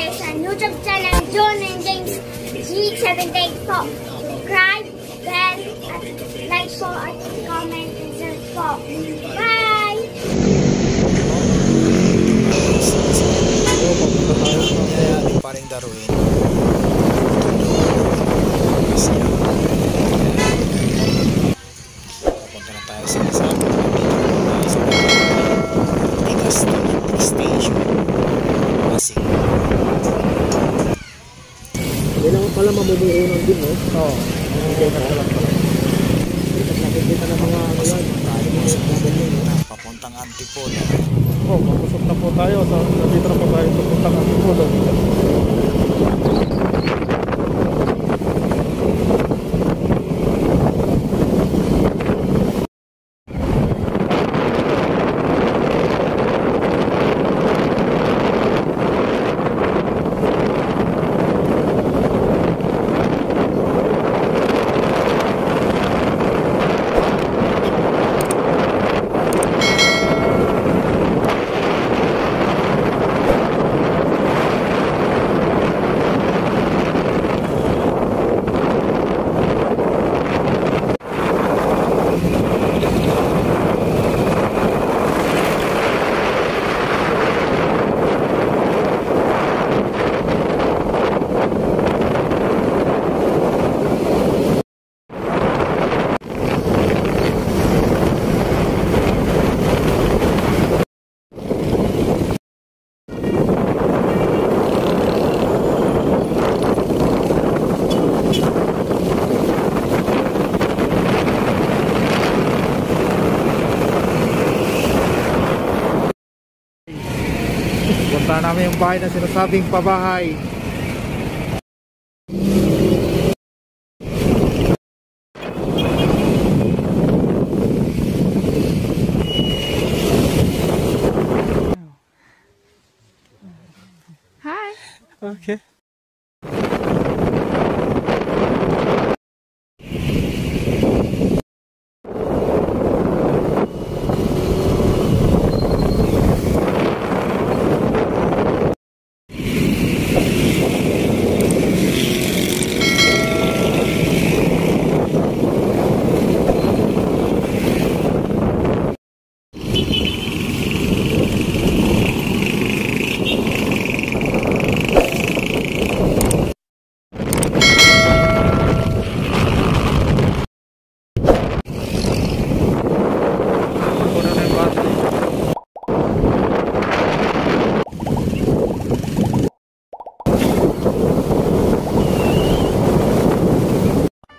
tayo sa YouTube channel John and James G78 po. Subscribe, then at like po at comment and share po. Bye! Kaya ating paring daruin. Papunta na tayo sa kasama. Station Pasig. Kailangan pala mamumuhunan din, no? Oo. Nakikita ng mga papuntang Antipolo. Oo, mapusok na po tayo. Nandito na po tayo papuntang Antipolo. Punta namin yung bahay na sinasabing pabahay. Hi! Okay.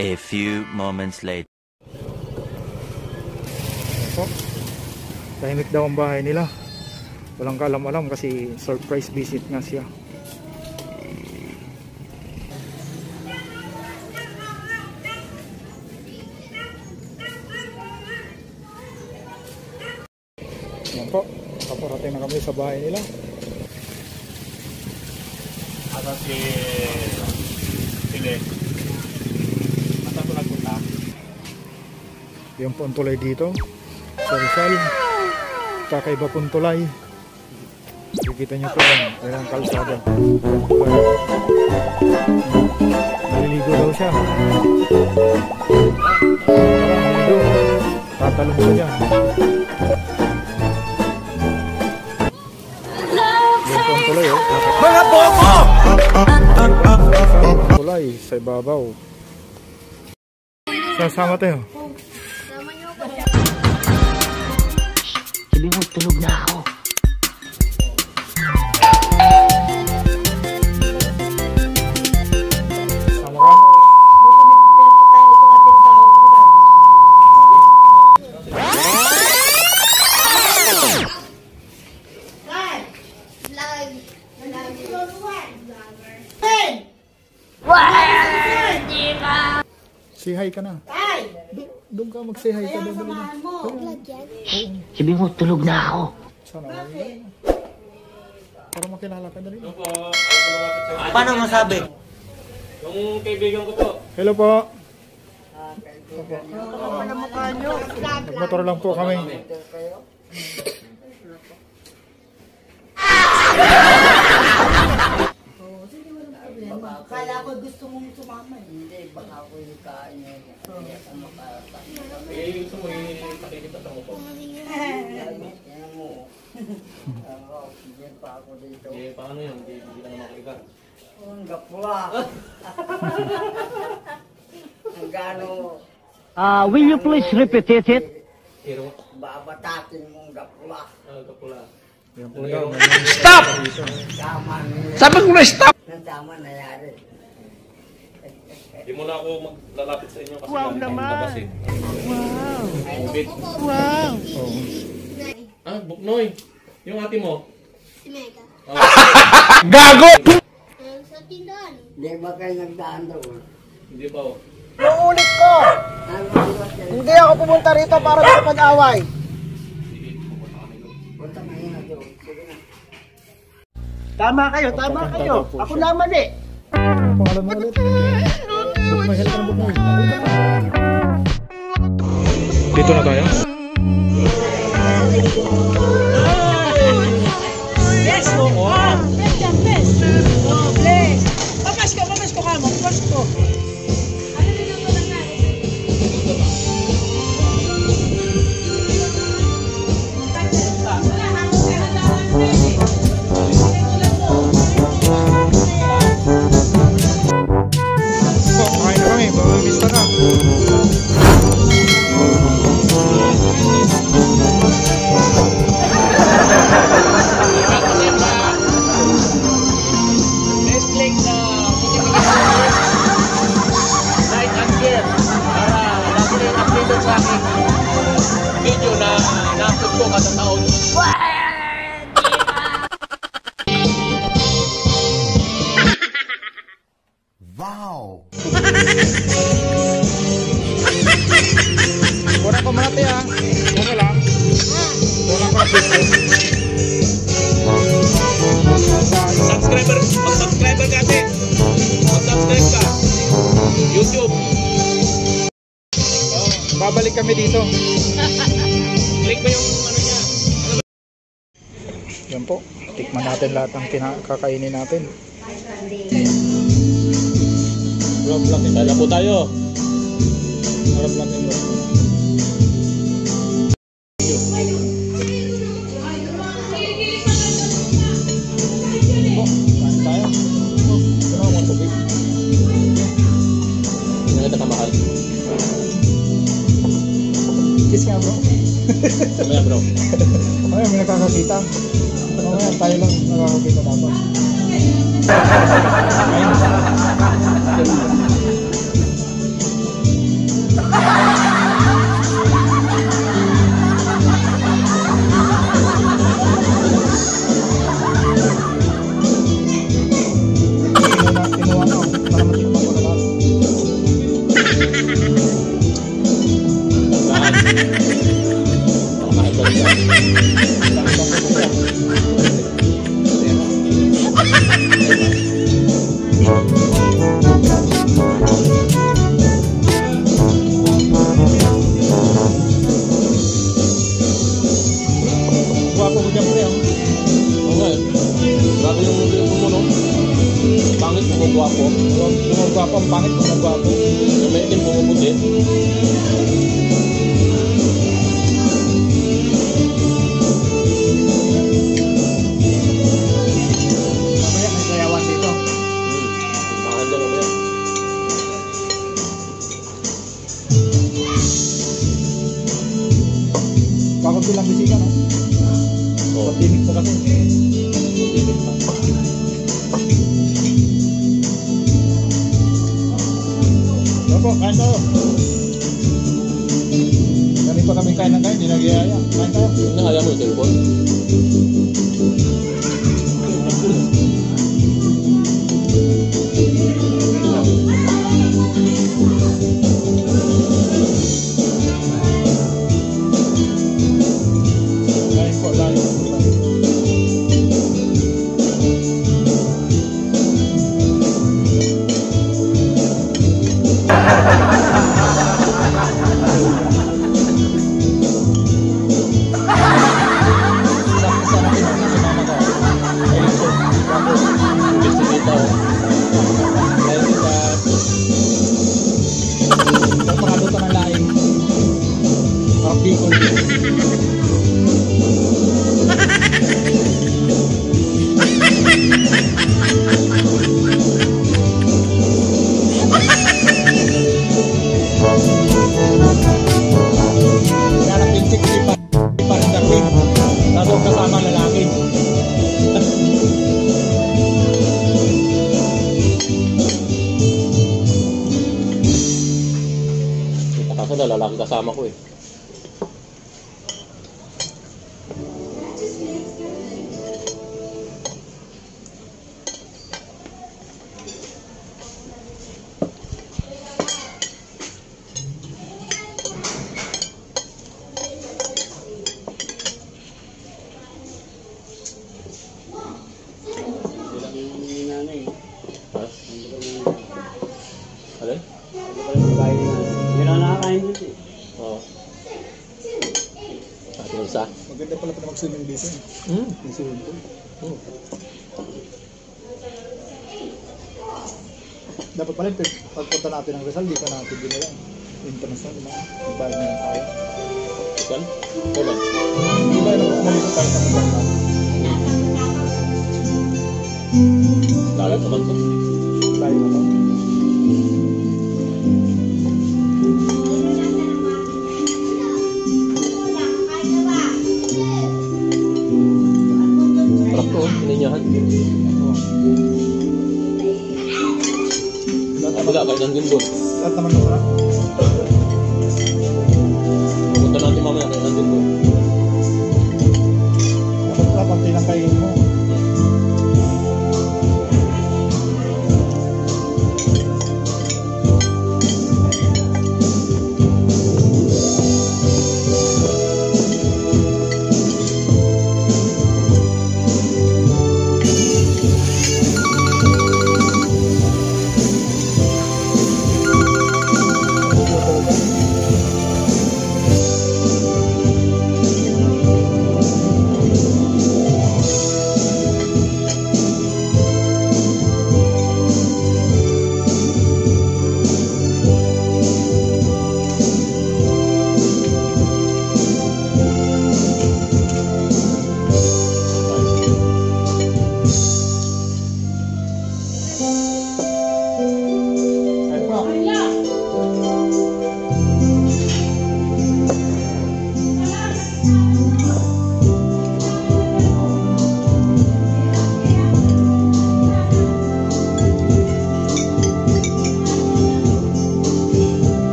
A few moments later. Tahimik daw ang bahay nila. Walang kaalam-alam kasi surprise visit nga siya. Yan po, kaparating na kami sa bahay nila. Ano si Pile? Masa ko nagpunta? Yung po ang tulay dito sa Rizal. Kakaiba pong tulay. Kikita nyo po yan, yan ang kalsada. Naliligo daw siya. Naliligo. Tatalong siya dyan. Yan po ang tulay, oh. Mga bobo! Tulay sa ibabaw. Sasama tayo. Sabi mo, tulog na ako. Sama ka? Say hi ka na. Doon ka mag-say hi ka. Sabi mo, tulog na ako. Sana wala. Para makilala ka na rin. Paano masabi? Yung kaibigan ko po. Hello po. Nagmotor lang po kami. ba gusto mong sumama eh? Hindi, baka ako yung kain niya. Hindi ako makarating. Gusto mo, pakikita sa mo po. Yan mo. Sige pa ako dito. Paano yun? Hindi lang makikita. Ang gapula. Ang gano. Will you please repeat it? Hero. Babatakin mong gapula. Kapula. Yan po daw. Stop! Tama niya. Sabi ko na stop! Ang tama nangyari. Hindi mo na ako maglalapit sa inyo kasi Wow galing kami naman. labas eh. Wow! COVID. Wow! Oo. Buknoy. Yung ate mo. Si Mega. Gago! Sa tindahan. Hindi ba kayo nagdaan doon? Hindi pa oh. Uulit ko! Hindi ako pumunta rito para makapag-away. Punta kayo na doon. Sige na. Tama kayo, tama kayo. Ako naman eh. Pangalan mo ulit. Buknoy, halika na Buknoy. Dito na tayo. Yes, mo ko. Yes. Oh, bless. Pamas ko ka mo. Pamas ko. Kain na kami, mamamista na. Let's play the night and gear para lagi na updated sa aking video na na-upload ko kada taon. Kunan ko mati ah. Okay lang. Kunan ko na piste. Mag-subscriber ka ate. Mag-subscribe ka. YouTube. Babalik kami dito. Click mo yung ano niya. Yan po. Tikman natin lahat ng kakainin natin. Bro, vlog din tayo po tayo. Harap lang yun bro. Po, kain tayo. Ano ang tubig? Hindi na kita kamahal. Kiss nga bro. Kamaya bro. Mamaya may nakakakita. Mamaya tayo lang nakakakita dapat. Kinuha ko para matikman ko na lahat. Guwapo ko dyan pre. Okay. Grabe yung telephone mo no. Pangit mo gwapo. Gumagwapo ang pangit, gumagwapo. Yung may itim pumuputi. Mamaya may sayawan dito. Bakit dyan mamaya? Bakit bilang bisika no? Oo. Pag-timing mo kasi. Itim pa. Opo, kain tayo. Ganun pa kami kain ng kain, hindi nagyayaya. Kain tayo. Yung nakaya mo yung telephone. Kain po, tayo. Sana Bicol. Narating si parang Darwin. Tapos kasama lalaki. Kaso na lalaki kasama ko eh. Alin? Yun ang nakakain dito eh. Oo. Ating isa. Maganda pala pa mag-swimming dito. Yung swimming pool. Dapat pala pagpunta natin ng Rizal, dito natin din international na. Ibayad na lang tayo. Rizal? Kailan? Hindi ba yung umalikot tayo sa Maganda? Lalat naman ko. Tayo na to. Sarap to, pininyahan. Wala, kahit nandun doon. Lahat naman masarap. Pupunta natin mamaya, kahit nandun doon. Dapat pala pantay lang kainin mo.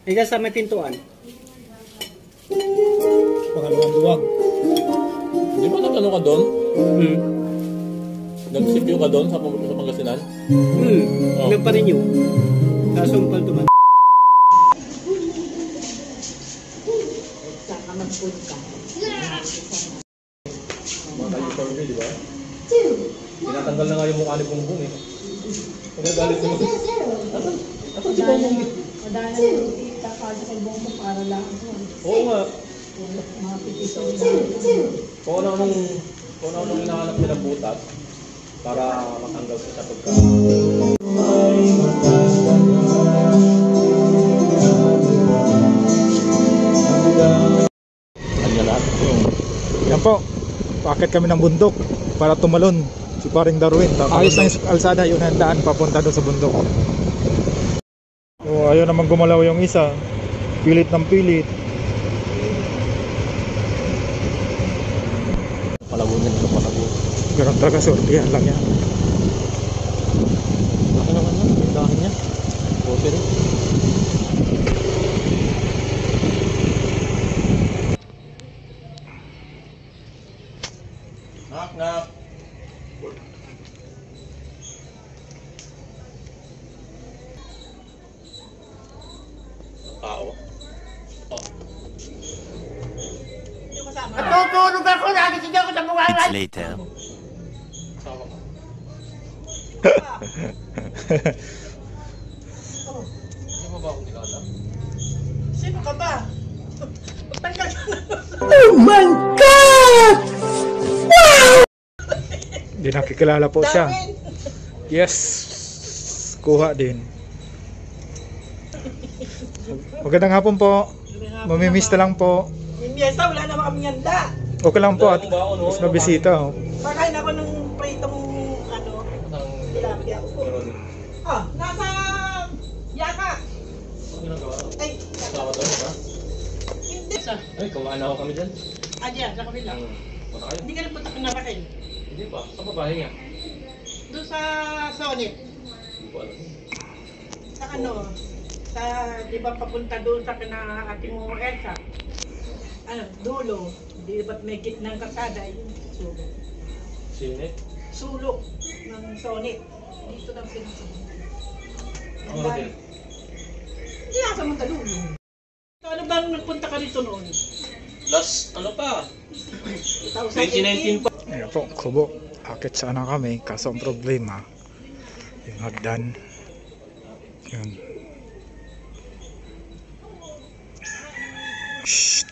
Ika sa may pintuan. Pangalawang duwag. Di ba nagtanong ka doon? Nag-CPU ka doon sa Pangasinan? Oh. Nagpa-renew. Kasumpal tuman. Di ba? Tinatanggal na nga yung mukha ni Bongbong eh. Nagagalit mo. Ato si Bongbong eh. Madala na yung kakado sa Bongbong para lang. Oo nga. Mga petition Kung ano-anong hinahanap nila butas para matanggal siya pagka... Kanya lahat. Yan po. Paakit kami ng bundok para tumalon si paring Darwin. Ayos na yung alsada, yun ang daan papunta doon sa bundok. Oh, ayaw naman gumalaw yung isa. Pilit ng pilit. Palago niya ito, palago. Ganun talaga, sortihan lang yan. Ano naman yan? Tao. Natutulog ako, nagising ako sa mga It's later. Sama ka. Hindi mo ba ako kilala? Sino ka ba? Tanggal ka na. Hindi nakikilala po siya. Yes. Kuha din. Magandang hapon po. Mamimiss na lang po. Yung miyesta, wala naman kami handa. Okay lang po at mas nabisita. Oh. Pakain ako ng pritong ano, tilapia. Ah, nasa yaka. Ano ginagawa? Ay, Kasama daw ba? hindi. Ay, kumain ako kami dyan. Ah, diyan, sa kabila. Punta kayo? Hindi ka nagpunta ka narakin. Hindi pa. Sa babae nga. Doon sa Sonit. Hindi ko alam. Sa ano, sa, di ba papunta doon sa kina ating mo Elsa? Ano, dulo. Di ba't may gitnang kalsada yung sulok. Sine? Sulok ng Sonit. Dito lang sila sa Ang hotel? Hindi ako sa Mandaluyong. So, ano bang nagpunta ka rito noon? Last, ano pa? 2019 pa. Ayan po, kubo. Akit sana kami. Kaso ang problema, yung hagdan. Yun. Shhh.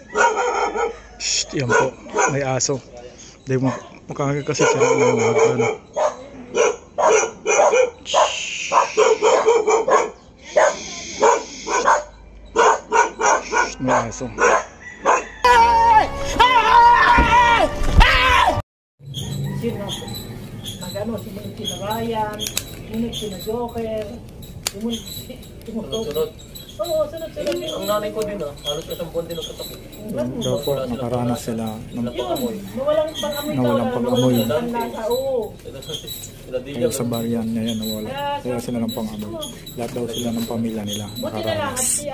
Shhh. Yan po. May aso. Hindi mo makakagay kasi sila ng hagdan. Shhh. May aso. Sino ako? Nag-ano, sumunod sila Ryan, sumunod sila Joker, Sunod-sunod. Oo, sunod-sunod din. Ang nanay ko din halos isang buwan din nagkatabi. Daw po, nakaranas sila ng Yun, nawalang pang-amoy Nawalang pang-amoy. Nawalang lasa, oo. ayun sa baryan na yan, nawala. Kaya sila ng pang-amoy. Lahat daw sila ng pamilya nila Buti na lang, at nakaranas si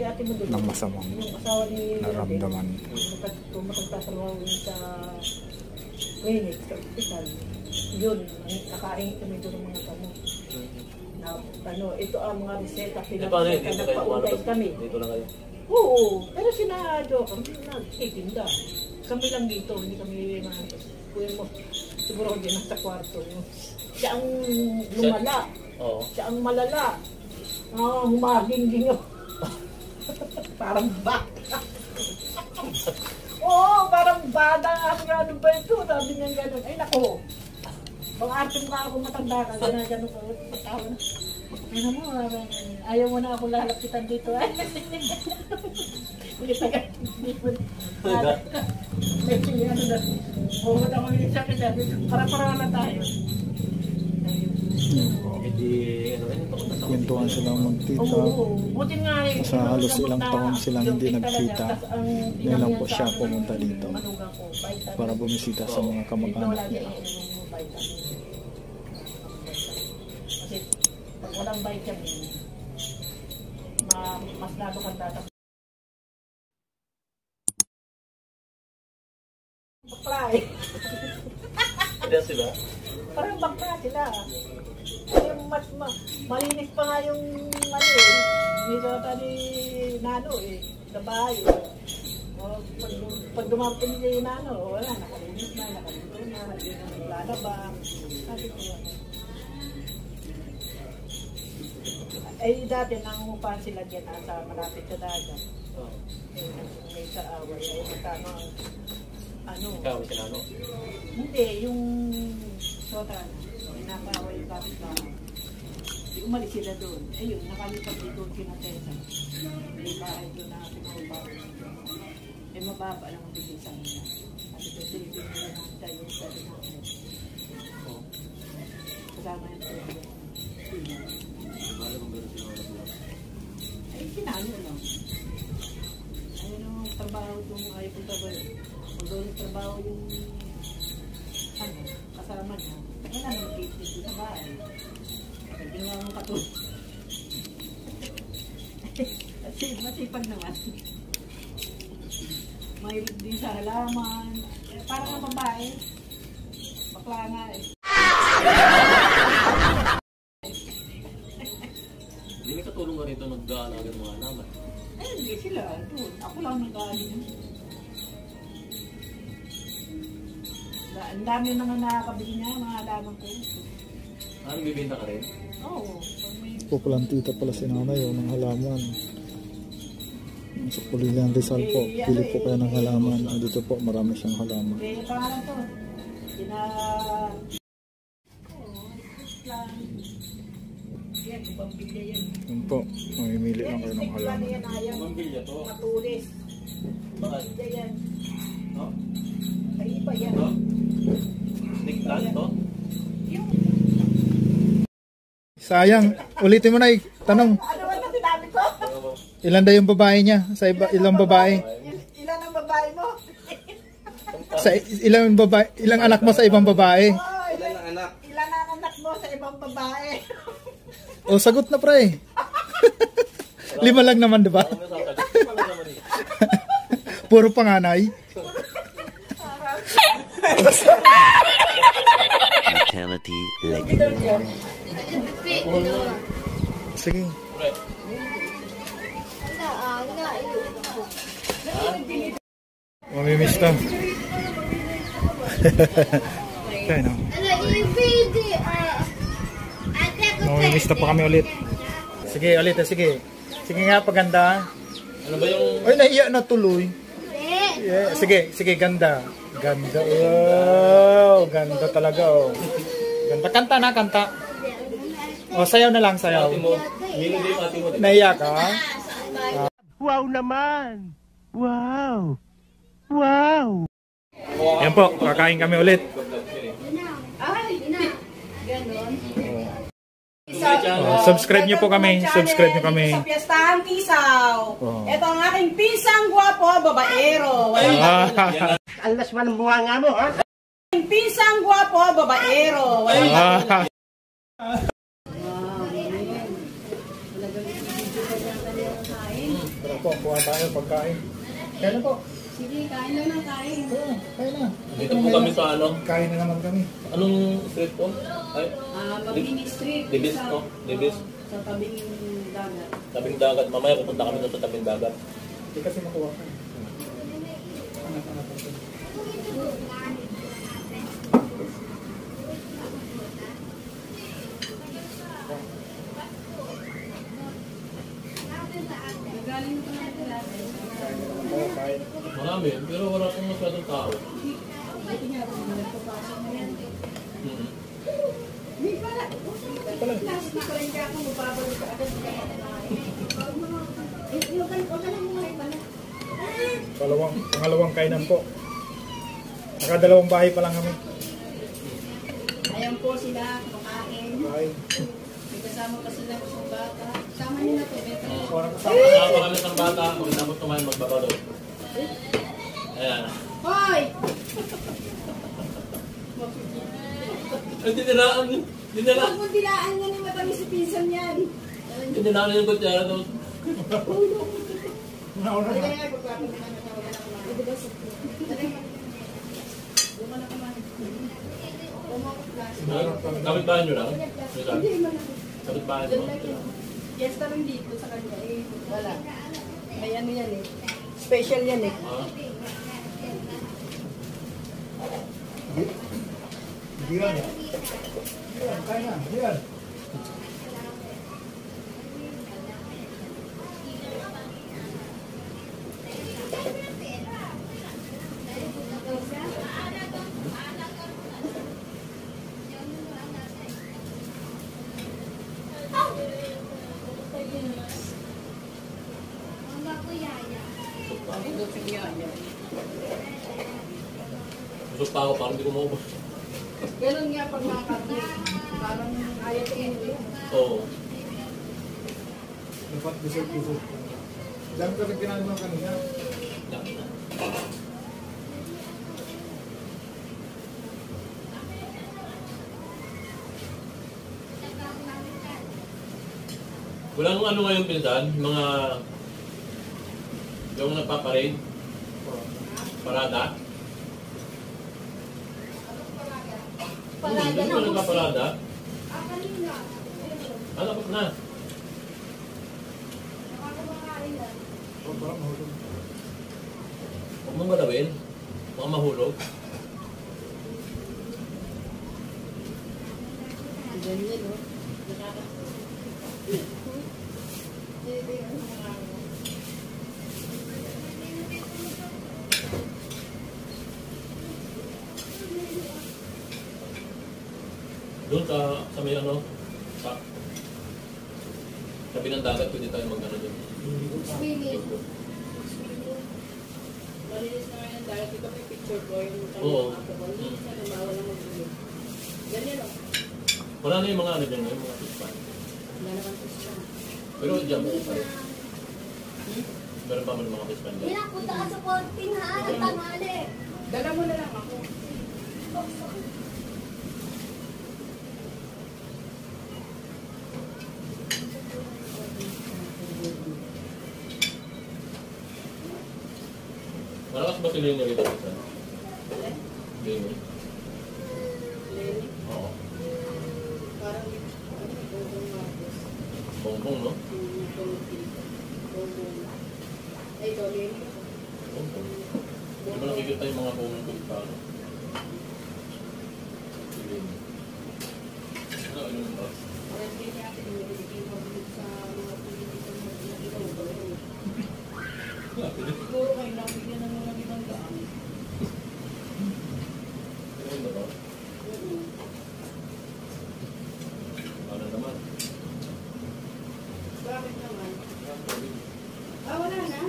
ate mo doon. ng masamang Yung asawa ni naramdaman. Kung magtatrabaho yun sa clinic, sa hospital. Yun, kakain kami doon ng mga gamot. Na, ano, ito ang mga reseta, Paano yun? Dito kayo nagpa-utay kami. Dito lang kayo. Oo, pero sinadyo kami nagtitinda. Kami lang dito, hindi kami kuya mo. Siguro hindi nasa kwarto. Siya ang lumala. Oo. Siya ang malala. Humaging-ging ako. Parang bata. Oo, parang bata. Ano ba ito? Sabi niya gano'n. Ay, nako. Pang-arte mo ako matanda ka. Gano'n ko. Patawa na. Ano mo, ayaw mo na ako lalapitan dito. Hindi taga. Hindi po. May sige, ano na. Bumot ako yung sakit. Para-para na tayo. Hindi, ano rin, ito ko na sa Kwentuhan sila magtita. Oo, buti nga eh. Sa halos ilang taon silang hindi nagkita. Ngayon lang po siya pumunta dito para bumisita sa mga kamag-anak niya. Kasi pag walang vitamin, mas lalo kang tatapos. Bakla eh. Kaya sila? Parang bakla sila. Yung mas malinis pa nga yung ano eh. Dito ni Nano eh. Sa bahay eh. Pag dumating si Nano, wala, nakalinis na, nakalito na, hindi na naglalaba. Sabi ko yan. Eh dati nangungupahan sila dyan sa malapit sa dagat. Eh, may sa away. Ay magkano ano. Ikaw, si Nano? Hindi, yung sotan. Nakaway yung kapit na. Umalis sila doon. Ayun, nakalipat dito kinatesa. May bahay doon na pinaupahan. Eh mababa lang ang bigisan nila. Kasi ito silipin nila na tayo sa dinakit. Kasama yung tayo. Ay, sinalo lang. Ayun ang trabaho itong ayaw kong trabaho. Kung doon yung trabaho yung ano, kasama niya. Wala naman dito sa bahay. Ginawa mo katulad. Kasi masipag naman. Mahilig din sa halaman. Parang ang babae. Bakla nga eh. Hindi may katulong nga rito nag-aalaga ng mga halaman. Eh, hindi sila. Doon. Ako lang nag-aalim. Ang dami na nga nakakabili niya, mga halaman ko. Ano, bibenta ka rin? Oo. Pag may Puplantita pala si nanay ng halaman. Sa Pulilan Rizal po, pili po kayo ng halaman. Dito po, marami siyang halaman. kaya pangalan to. Yan, pambili yan. Yun po, mamimili lang kayo ng halaman. Yan, ayaw. Pambilya to. Matulis. Bakit? Yan. No? Ay, iba yan. No? Snake plant to? Sayang, ulitin mo na tanong. Ano ba ito sinabi ko? Ilan daw yung babae niya? Sa ilang babae? Ilan ang babae mo? Sa ilang anak mo sa ibang babae? Oh, ilan ang anak mo sa ibang babae? O, sagot na pre. 5 lang naman, di ba? Puro panganay. Eternity later. Sige. Mamimiss to. Kaya no. Mamimiss to pa kami ulit. Sige, ulit. Sige. Sige nga, paganda. Ano ba yung... Ay, nahiya na tuloy. Yeah. Sige, ganda. Ganda. Wow, ganda talaga, oh. Ganda. Kanta na, kanta. O, sayaw na lang, sayaw. Ate mo? Milo din yung ate mo. Nahiya ka? Wow naman! Wow! Wow! Yan po, kakain kami ulit. Subscribe nyo po kami. Subscribe nyo kami. Sa Piestahan Tisaw. Oh. Ito ang aking pinsang gwapo, babaero. Alas man ang bunga nga mo, ha? Aking pinsang gwapo, babaero. Tara po, kuha tayo pagkain. Kaya na po. Sige, kain lang ng kain. Kaya na. Dito po kami sa ano? Kain na naman kami. Anong street po? Ay, Mabini Street. Libis to? Libis? Sa tabing dagat. Tabing dagat. Mamaya pupunta kami doon sa tabing dagat. Hindi kasi makuha ka. Anak-anak ko. Kain. Marami, pero wala pong masyadong tao. Pangalawang kainan po. Nakadalawang bahay pa lang kami. Ayan po sila, kumakain. Kain. May kasama pa sila sa bata. Sama nyo na to, Beto. Kasama kami sa bata, pagkatapos kumain magbabalo. Ayan. Hoy! Ay, dinilaan. Huwag mo dilaan nga ni matamis si pinsan yan. Dinilaan yung kutsara doon. Nauna na. Kapit bahay nyo lang? Kapit bahay nyo lang? Yes, tarong dito sa kanya eh. Wala. May ano yan eh. Special yan eh. Diyan. Kain na. Diyan. Busog pa ako, parang hindi ko maubos. Ganun nga pag makakabli. Parang ayaw tingin ko. Oo. Dapat bisog-bisog. Dami ka rin kinain mo kanina. Wala nung ano ngayon pinsan, mga yung nagpaparade, parada. Parada Hindi na ko nagpaparada. Ano pa na? Huwag mong galawin. Huwag mahulog. Ganyan, no? Doon sa may ano, sa tabi ng dagat, pwede tayo mag-ano doon. Swimming. Malinis na ngayon dahil dito may picture ko yung Oo. malinis na yung bawal lang mag-ulit. Ganyan, no? Wala na yung mga ano dyan, yung mga pispan. Wala naman po siya. Pero dyan, meron pa man mga pispan dyan. Hindi punta ka sa 14 ha, tanghali. Dala mo na lang ako. Malakas ba si Lenny rito? Lenny? Lenny? Oo. Parang bongbong Marcos. Bongbong, no? Bongbong. Ay, ito, Lenny. Bongbong. Di ba nakikita yung mga bongbong ko pa, no? Si Lenny. Ano yung ba? Parang hindi niya atin yung nililikin mabilis sa mga political na ginagawa. Siguro kayo nakikita ng mga ibang daan. Ano ba ba? Ano naman? Bakit naman? Wala na.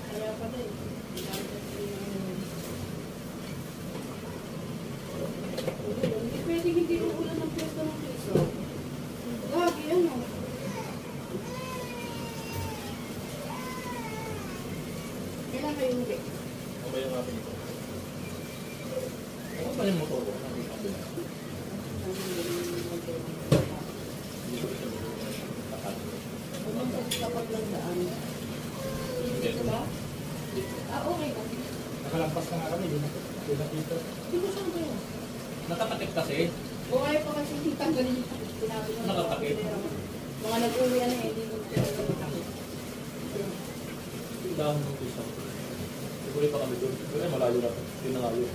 Kaya pa din. Hindi pwedeng hindi uulan ng pwesto ng piso. Lagi, ano? Kailan kayo huli? Ano ba yung ating ito? Ano ba yung motor ko? Ano yung ating ito? Hindi ko siya Kapag lang daan. Dito ba? Okay. Nakalampas na nga kami, di na dito. Dito saan kayo? nakatakip kasi. O ayaw pa kasi tanggalin yung takip. Sinabi ko na. Nakatakip. Mga nag-uwi na eh, hindi ko takip. Dahon ng pisang. Siguro pa kami doon. Pero malayo na po. Yun na nga yun.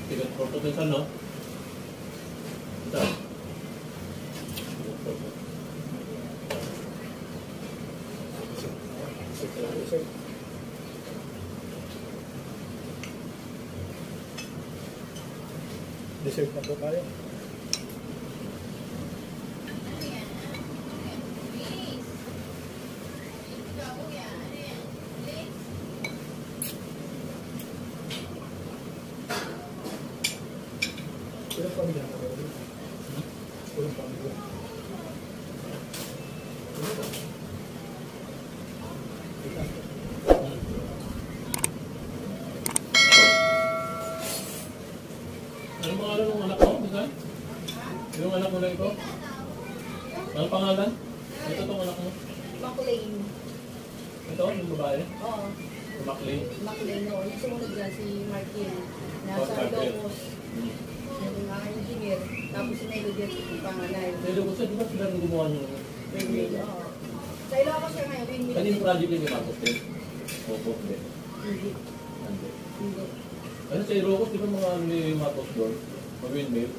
Tigat porto pinsan, no? Ito. Dessert na po tayo. Kulang pa bigyan ako. Kulang pa bigyan. Anong pangalan ng anak mo, Bisan? Yung anak mo na ito? Anong pangalan? Ito itong anak mo? Maclean. Ito, yung babae? Oo. Maclean. Maclean, oo. Yung sumunod dyan, si Martin. Oh, Nasa Martin. Ilocos. Yung mga engineer. Tapos si Nelo dyan, yung panganay. Pero gusto, di ba sila nang gumawa niyo? Oo. Sa Ilocos siya ngayon, windmill. Kanino project yung Marcos din? Opo, hindi. Hindi. Hindi. Hindi. Ano sa Ilocos, di ba mga may Marcos doon? Mag-windmill?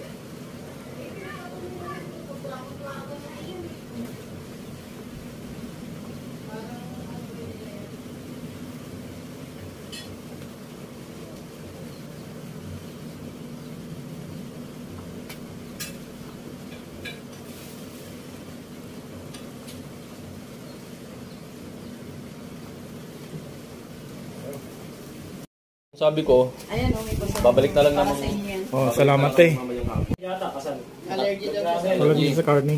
Sabi ko, Ayan, oh, may pasok. babalik na lang Para naman. sa inyo yan. Oh, salamat eh. Allergy daw siya. Allergy sa karne.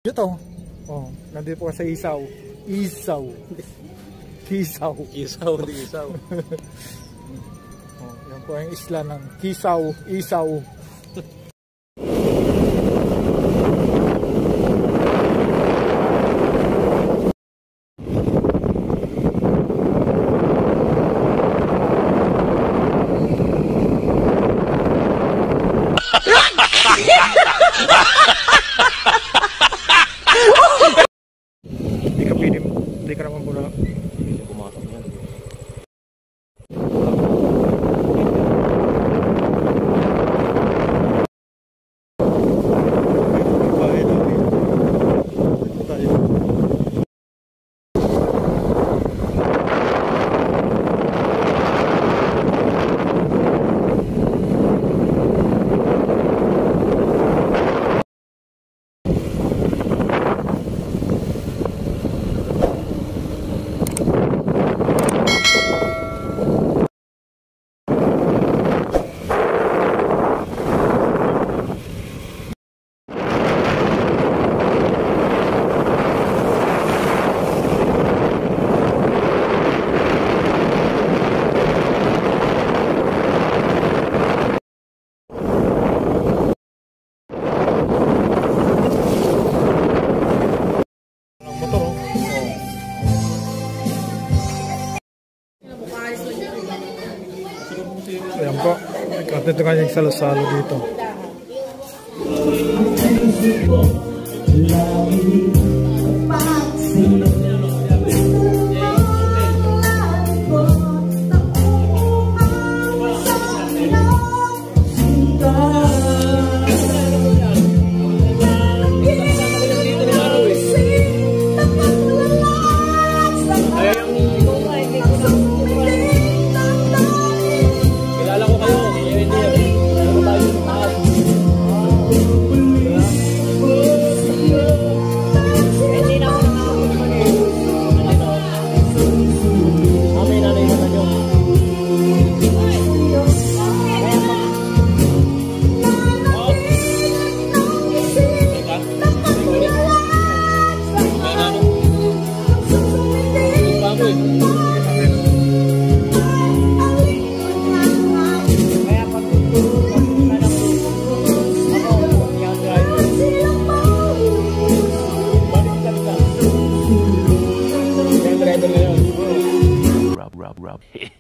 Ito. Oh, nandito po sa isaw. Isaw. Kisaw. Isaw, hindi isaw. Oh, yan po ang isla ng Kisaw, Isaw. Hindi ka naman pula. Hindi pumasok yan. Ayan po, dito kanyang salo-salo dito.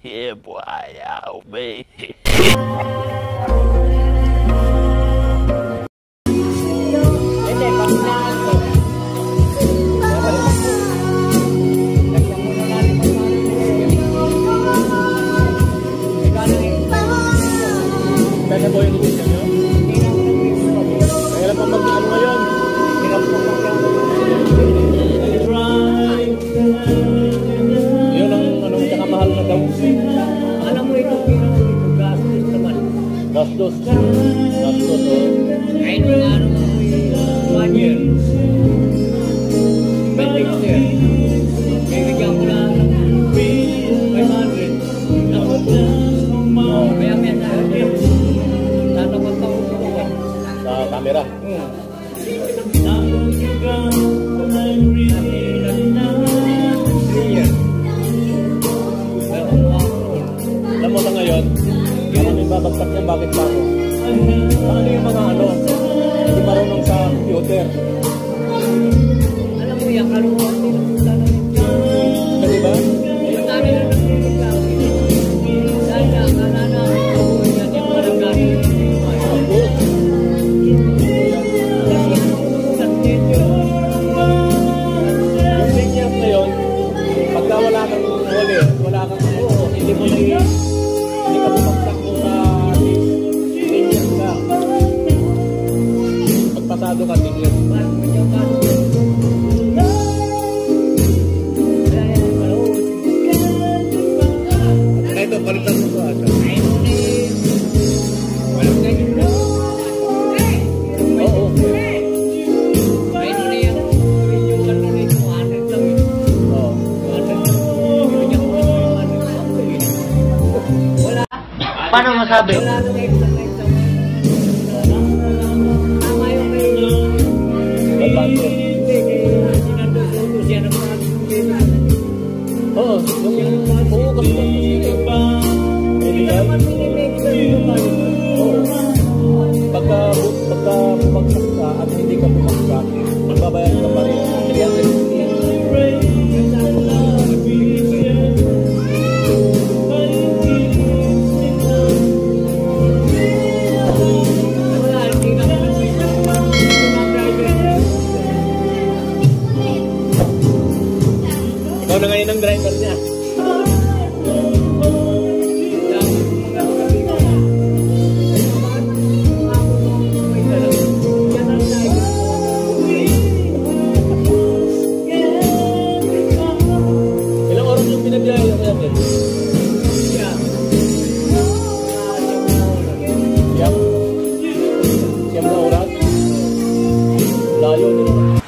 Yeah, boy, out, man. Kaya po yung ibig nyo? Kaya lang pang mag-ano ngayon? Yun ang anong takamahal na daw. Alam mo ito, gastos naman. Gastos? Gastos, o. Kahit yung ano mo, 1 year. 20 year. Bibigyan ko na 500. Kaya may tayo. Sa camera. Alam mo na ngayon, maraming babagsak niya, bakit pa ako? Ano yung mga ano, hindi marunong sa computer. Alam mo yan, kaluhan din ang punta na yung kasi ba? Yung tari na nagpapagsak. Dahil na, akala na, kabuhin yan yung maragay. Yung linyap na yun, pagka wala kang huli, wala kang hindi mo hindi ka bumagsak mo sa linyap ka. Pagpasado ka, linyap. Kaya ito, palitan mo ko ata. Paano masabi? na ngayon ang driver niya. Ilang oras yung binabiyahe yung natin? Siyam na oras? Layo din.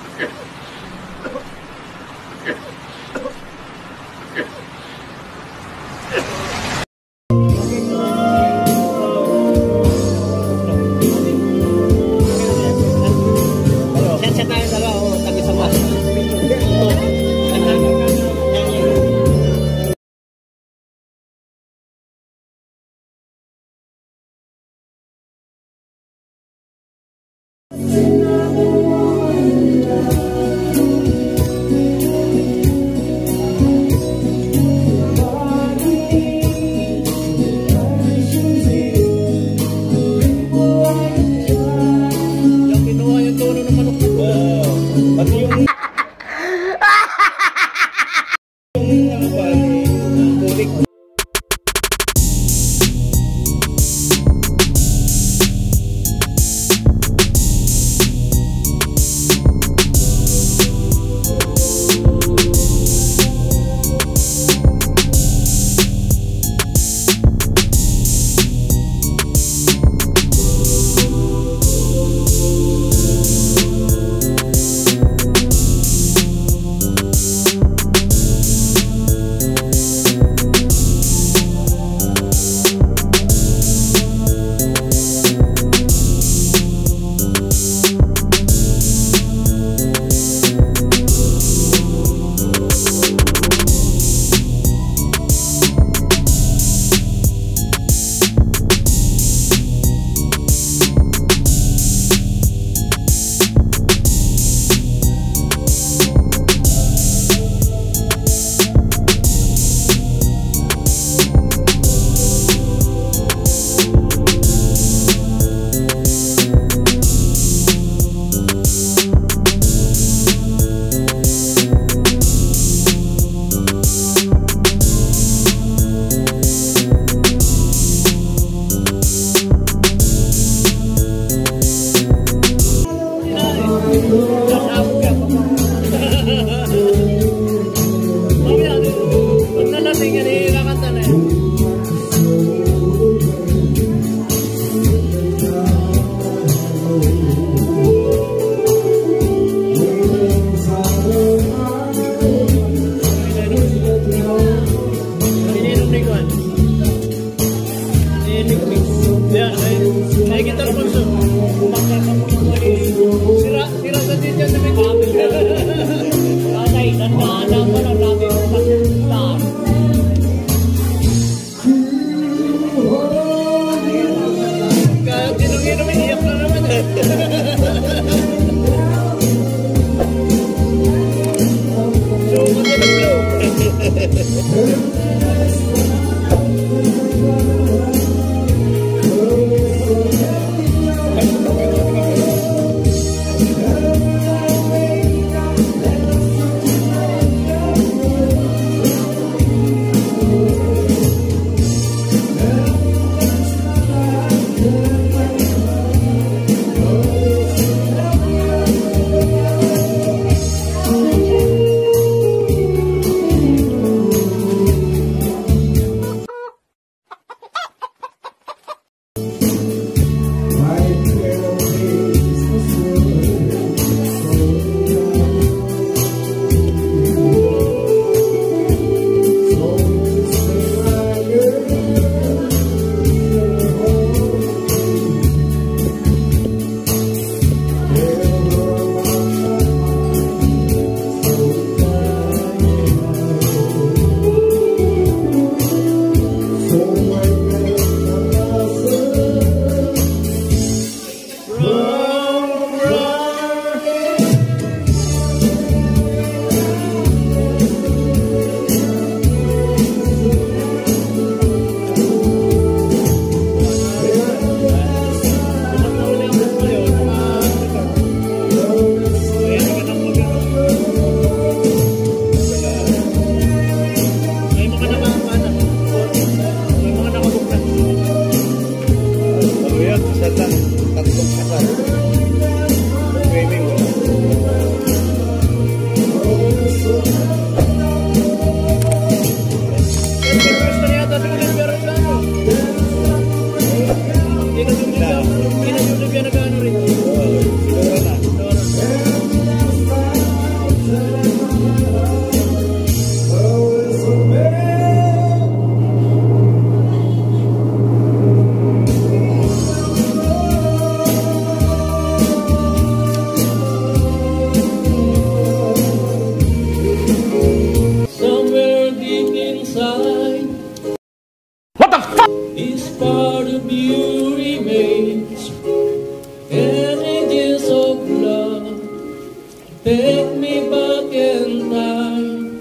take me back in time.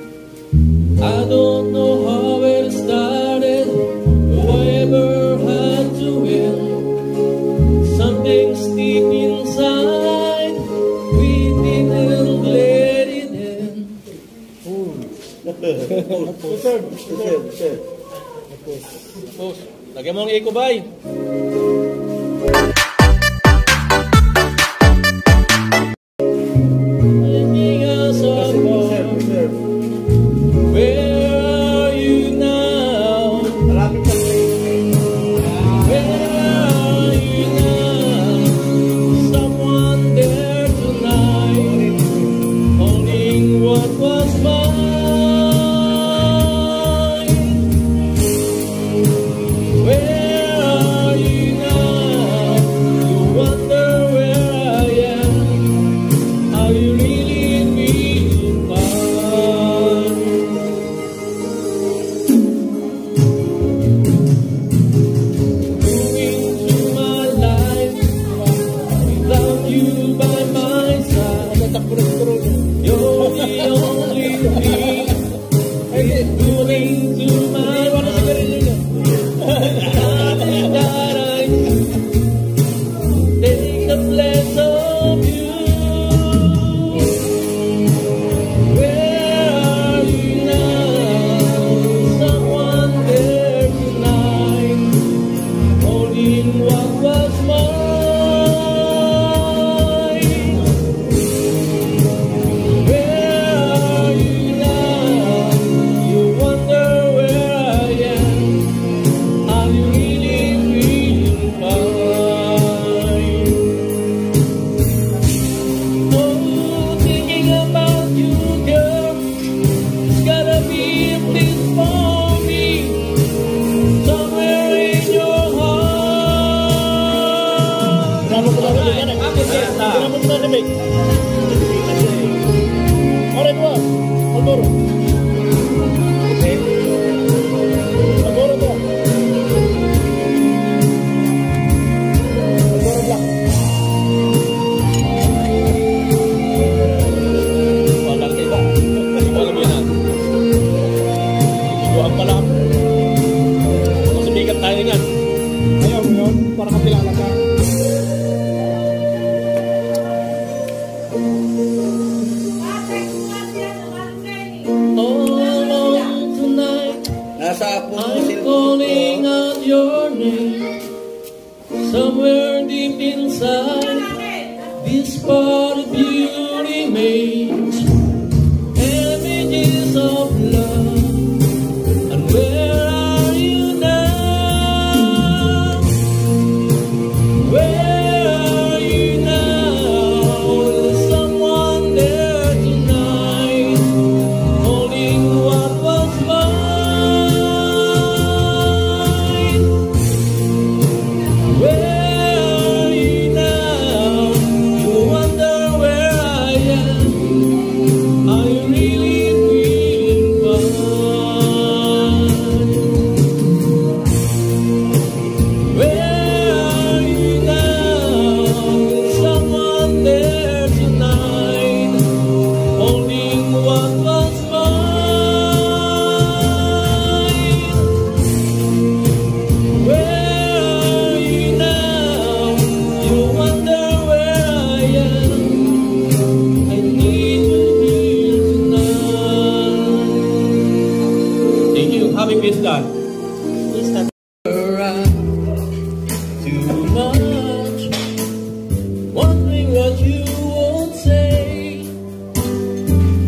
I don't know how it started, whoever had to win. Something's deep inside, we didn't let it in. Lagyan mo ang eco, bay. I'm calling out your name. Somewhere deep inside, this part of you remains. Images of love. And where are you now? Where are you now? Is someone there tonight, holding what was mine? Where are you now? You wonder where I am. Are you really feeling fine? Where are you now? Is someone there tonight, holding what was mine? Where are you now? You wonder where I am. I need you here tonight. Thank you. Happy Fiesta. Too much, wondering what you would say.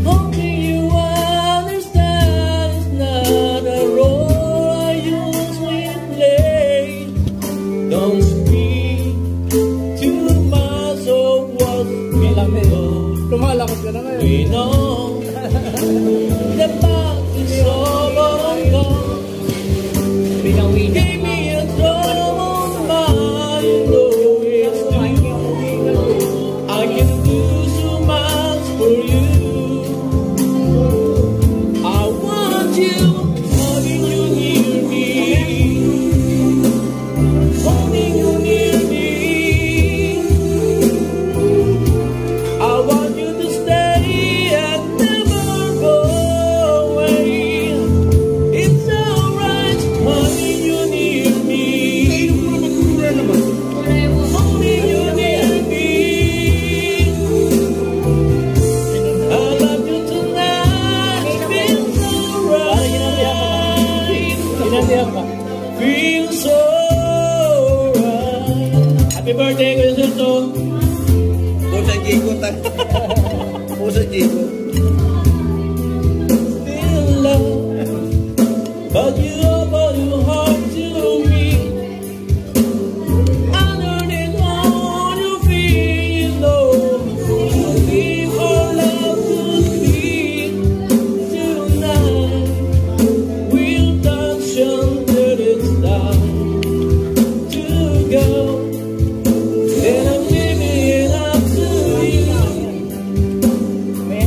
Hoping you understand it's not a role I usually play. Don't speak too much of what we know. Lumalakot ka na ngayon. We know the path is all gone. Give me a troubled mind, you know it's true. I can do so much for you. I want you, having you near me, holding you near me. I want you to stay. people still love, but you open your heart to me. I learned it on your feet, Lord. I leave our love to speak tonight. We'll touch until it's time to go. And I'm giving it up to you.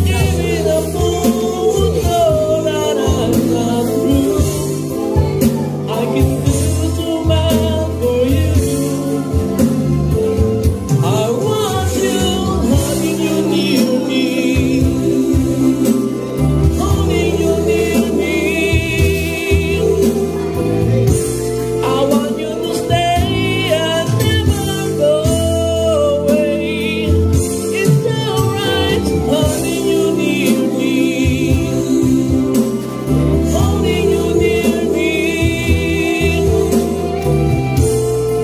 Give me the full know that I'm not through. I can do so much for you. I want you, having you near me, holding you near me. I want you to stay and never go away. It's alright, having you near me, holding you near me.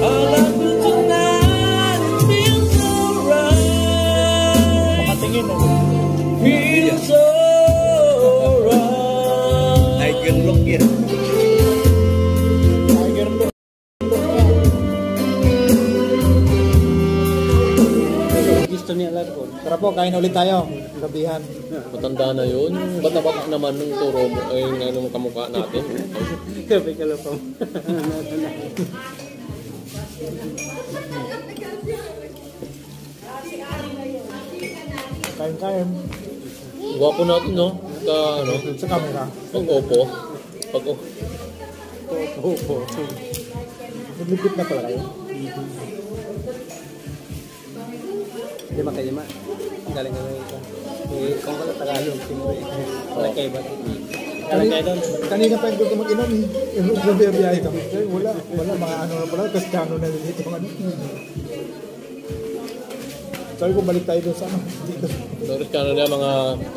I love you tonight, it feels alright, Makatingin eh. feels alright. Tiger look yan. Tiger look. Gusto niya alam ko. Tara po, kain ulit tayo. Gabihan. Matanda na yun. Bata-bata naman ng turo mo, ay ng kamukha natin. Kape ka lang pa. Kain. Gwapo natin, no? Ano? Sa camera. Pag-opo. Opo. Naglipit na pala kayo. Di ba kayo ma? Galing ka ito. Kung wala Tagalog, siyempre. Wala kayo ba? Galing kayo doon. Kanina pa yung gusto mag-inom eh. Yung biyahe kami. Eh, wala, mga ano na pala. Kristyano na dito yung ano. Sabi ko, balik tayo doon sa ano. Dito. Notice ka na mga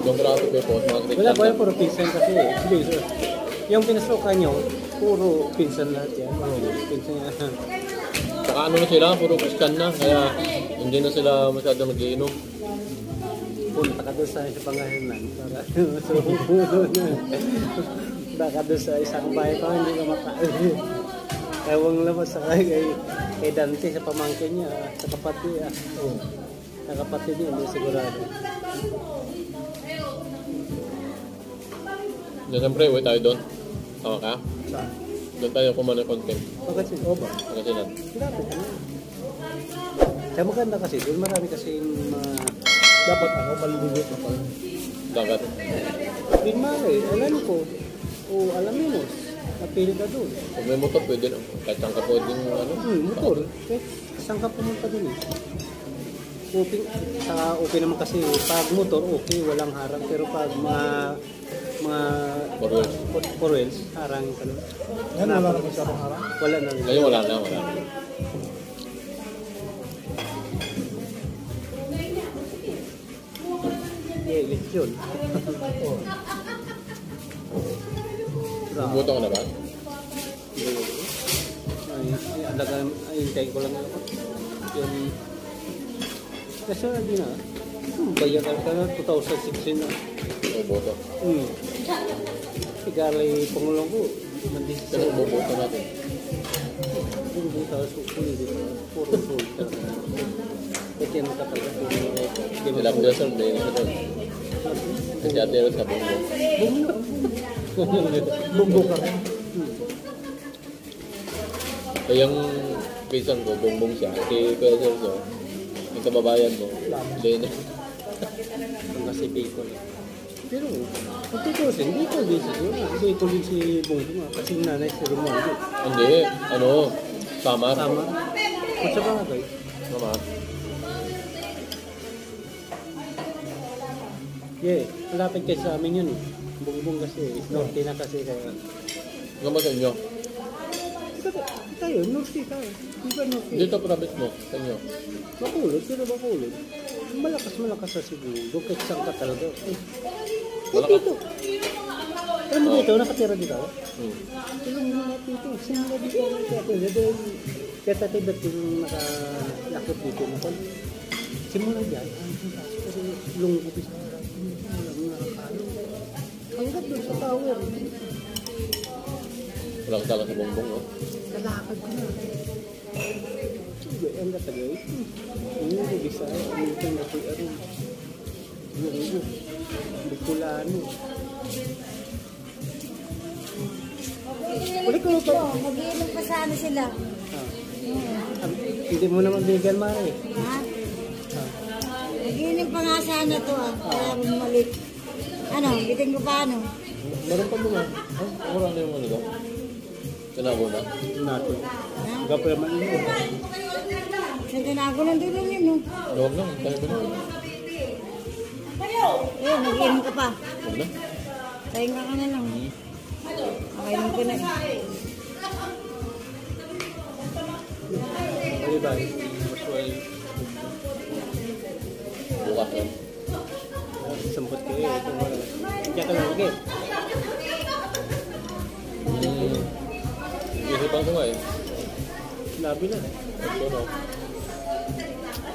geographic people, mga Christian. Wala ko yan, puro pinsan kasi. Sige, sir. Yung pinasukan nyo, puro pinsan lahat yan. Pinsan yan. Saka ano na sila, puro Christian na. Kaya hindi na sila masyadong nag-iinom. Punta ka doon sa pangahinan. Para baka doon sa isang bahay pa, hindi ka makain. Ewang labas sa kay Dante sa pamangkin niya, sa kapatid. Sa kapatid niya, hindi sigurado. Siyempre, uwi tayo doon. Tama ka? Saan? Doon tayo kumain ng content. Bakit siya? O ba? Pagkasinan. Lapit ka na. Kaya maganda kasi, doon marami kasi Dapat ano, maliligot na pala. Dagat. Din mali, alam ko, o alam mo, napili ka doon. Kung may motor, pwede na. Kahit saan ka pwedeng ano. Motor. Eh, saan ka pumunta doon eh? Okay naman kasi pag motor, okay, walang harang. Pero pag mga four wheels, harang ka doon. Yan, wala naman siya ng harang. Wala na. Ngayon wala na. Eleksyon. Bubuto ka na ba? Hintayin ko lang ako. Yun. Kasi hindi na. Bayan ka na, 2016 na. Bubuto. Igalay pangulong ko. Pero bubuto natin. Yung buta sa ukuli dito. Puro sold ka. Kasi ang kapag Sila ko sir, hindi na sila. Kasi ate rin sa bunggo. Bunggo ka rin. Kaya yung pinsan ko, bongbong siya. Si Kuya Sergio, yung kababayan mo, hindi na. ang kasi Bicol. Pero, kung tutusin, Bicol din siya. Bicol din si Bongbong. Kasi yung nanay si Romualdo. Hindi, ano, Samar. Tama. Kung sa bagay. Samar. Yeah, malapit kayo sa amin yun eh. Bongbong kasi, norte na kasi kaya. Ano sa inyo? Tayo, norte tayo. Diba norte? Dito province mo, sa inyo. Bakulod, pero Bakulod. Malakas sa siguro. Kahit saan ka talaga. Eh, Malakas. dito. Alam mo dito, nakatira dito. Alam mo nga dito, simula dito. Kaya tatay ba't yung nakalakot dito? Simula dyan, lunggo bisa. doon sa tower. Wala ka talaga sa bongbong, no? Lalakad ko na. Ang katagay. Ini ko bisa. Ang ito na ko aron. Yung Bicolano. Uli ko pa. Mag-iinom pa sana sila. Hindi mo na magbigyan, Mari. Ha? Mag-iinom pa nga sana to Kaya bumalik. Ano? Bitin ko pa ano? Meron pa mga. Wala na yung ano daw. Tinabo na. Nato. Ha? Gapa naman ito. Sa tinago ng tulong yun, no? Huwag lang. Tayo ba na? Ayun, mag-iinom ka pa. Huwag na. Tayo ka na lang. Makainom ko na Ano ba? Bukas lang. Semput kayo. Diyan ka lang lagi. Isipan ko nga eh. Labi na. Ito no.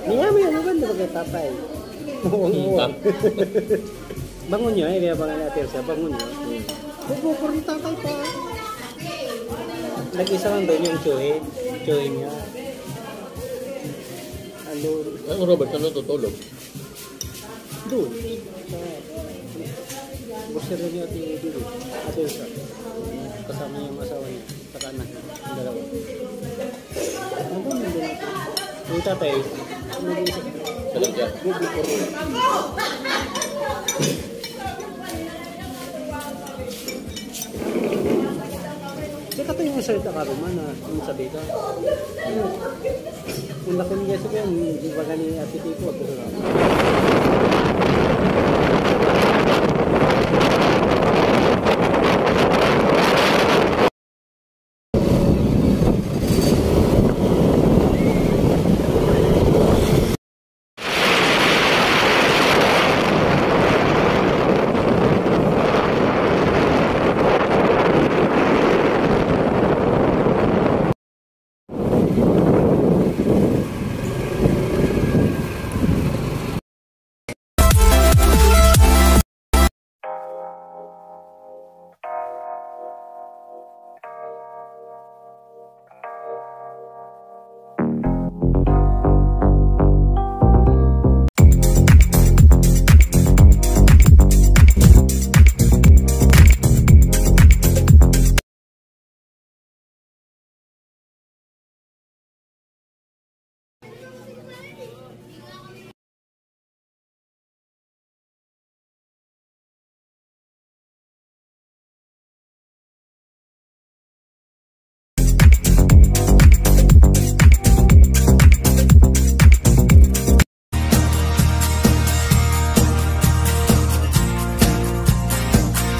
May ano ba? Di ba kayo tatay? Muwang-muwang. Bangon nyo kaya bangon natin siya. Bangon nyo. Bubukor ni tatay pa. Nag-isa lang doon yung choy. Choy niya. Ano? Ang Robert, ano tutulog? Doon. Gusto rin niya ati dito. Ate isa. Kasama niya yung asawa niya. Saka anak niya. Ang dalawa. Ano ba nandun natin? Yung tatay. Nag-iisa. Salang dyan. Bubukor niya. Di ka tayo yung salita ka Roman na yung sabi ka. Kung nakunin niya sabihin, di ba gani ati Tito?